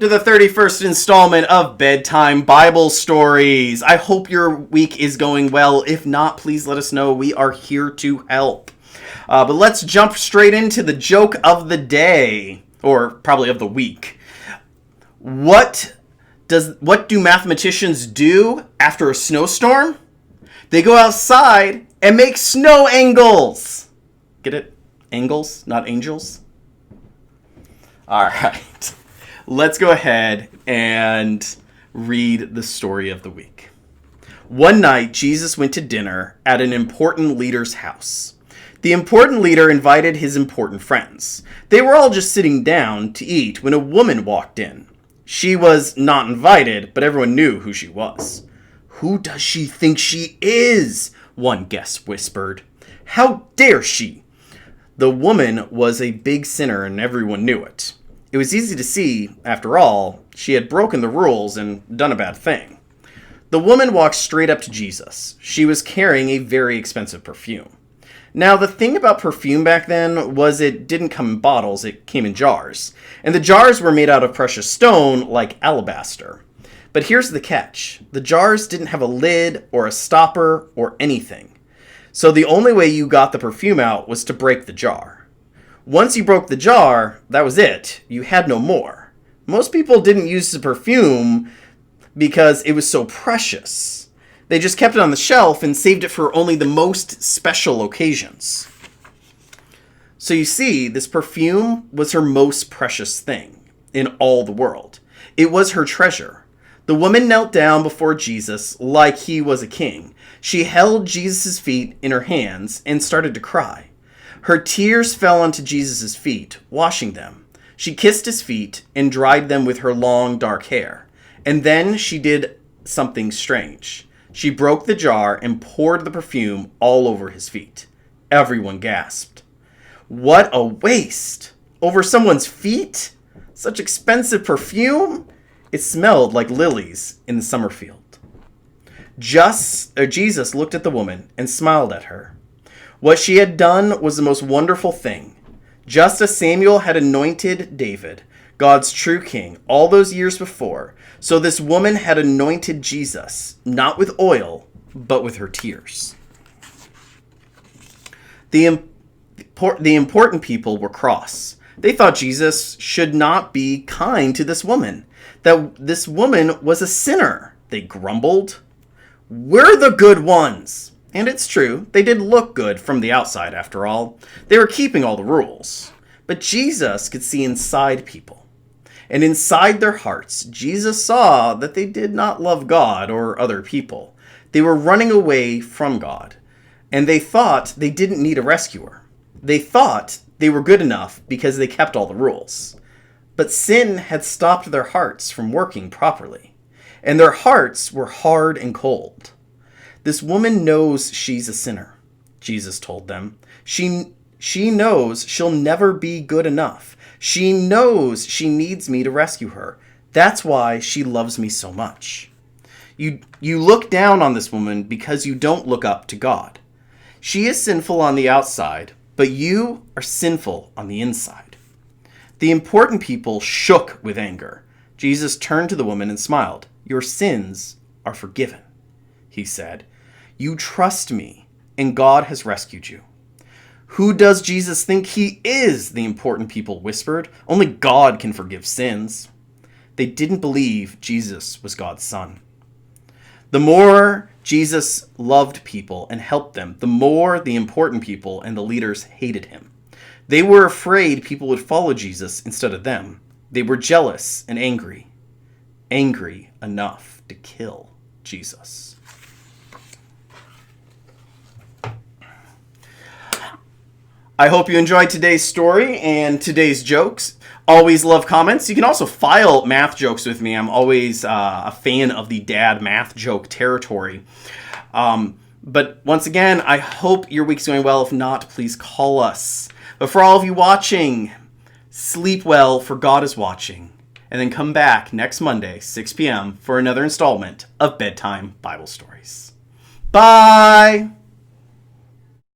To the 31st installment of Bedtime Bible Stories. I hope your week is going well. If not, please let us know. We are here to help. But let's jump straight into the joke of the day, or probably of the week. What do mathematicians do after a snowstorm? They go outside and make snow angles. Get it? Angles, not angels? All right. Let's go ahead and read the story of the week. One night, Jesus went to dinner at an important leader's house. The important leader invited his important friends. They were all just sitting down to eat when a woman walked in. She was not invited, but everyone knew who she was. "Who does she think she is?" one guest whispered. "How dare she?" The woman was a big sinner and everyone knew it. It was easy to see, after all, she had broken the rules and done a bad thing. The woman walked straight up to Jesus. She was carrying a very expensive perfume. Now, the thing about perfume back then was it didn't come in bottles, it came in jars. And the jars were made out of precious stone, like alabaster. But here's the catch. The jars didn't have a lid or a stopper or anything. So the only way you got the perfume out was to break the jar. Once you broke the jar, that was it. You had no more. Most people didn't use the perfume because it was so precious. They just kept it on the shelf and saved it for only the most special occasions. So you see, this perfume was her most precious thing in all the world. It was her treasure. The woman knelt down before Jesus like he was a king. She held Jesus' feet in her hands and started to cry. Her tears fell onto Jesus' feet, washing them. She kissed his feet and dried them with her long, dark hair. And then she did something strange. She broke the jar and poured the perfume all over his feet. Everyone gasped. What a waste! Over someone's feet? Such expensive perfume? It smelled like lilies in the summer field. Jesus looked at the woman and smiled at her. What she had done was the most wonderful thing. Just as Samuel had anointed David, God's true king, all those years before, so this woman had anointed Jesus, not with oil, but with her tears. The important people were cross. They thought Jesus should not be kind to this woman, that this woman was a sinner. They grumbled. "We're the good ones." And it's true, they did look good from the outside after all. They were keeping all the rules. But Jesus could see inside people. And inside their hearts, Jesus saw that they did not love God or other people. They were running away from God. And they thought they didn't need a rescuer. They thought they were good enough because they kept all the rules. But sin had stopped their hearts from working properly. And their hearts were hard and cold. "This woman knows she's a sinner," Jesus told them. She knows she'll never be good enough. She knows she needs me to rescue her. That's why she loves me so much. You look down on this woman because you don't look up to God. She is sinful on the outside, but you are sinful on the inside. The important people shook with anger. Jesus turned to the woman and smiled. "Your sins are forgiven," he said. "You trust me, and God has rescued you." "Who does Jesus think he is?" the important people whispered. "Only God can forgive sins." They didn't believe Jesus was God's son. The more Jesus loved people and helped them, the more the important people and the leaders hated him. They were afraid people would follow Jesus instead of them. They were jealous and angry. Angry enough to kill Jesus. I hope you enjoyed today's story and today's jokes. Always love comments. You can also file math jokes with me. I'm always a fan of the dad math joke territory. But once again, I hope your week's going well. If not, please call us. But for all of you watching, sleep well, for God is watching. And then come back next Monday, 6 p.m. for another installment of Bedtime Bible Stories. Bye!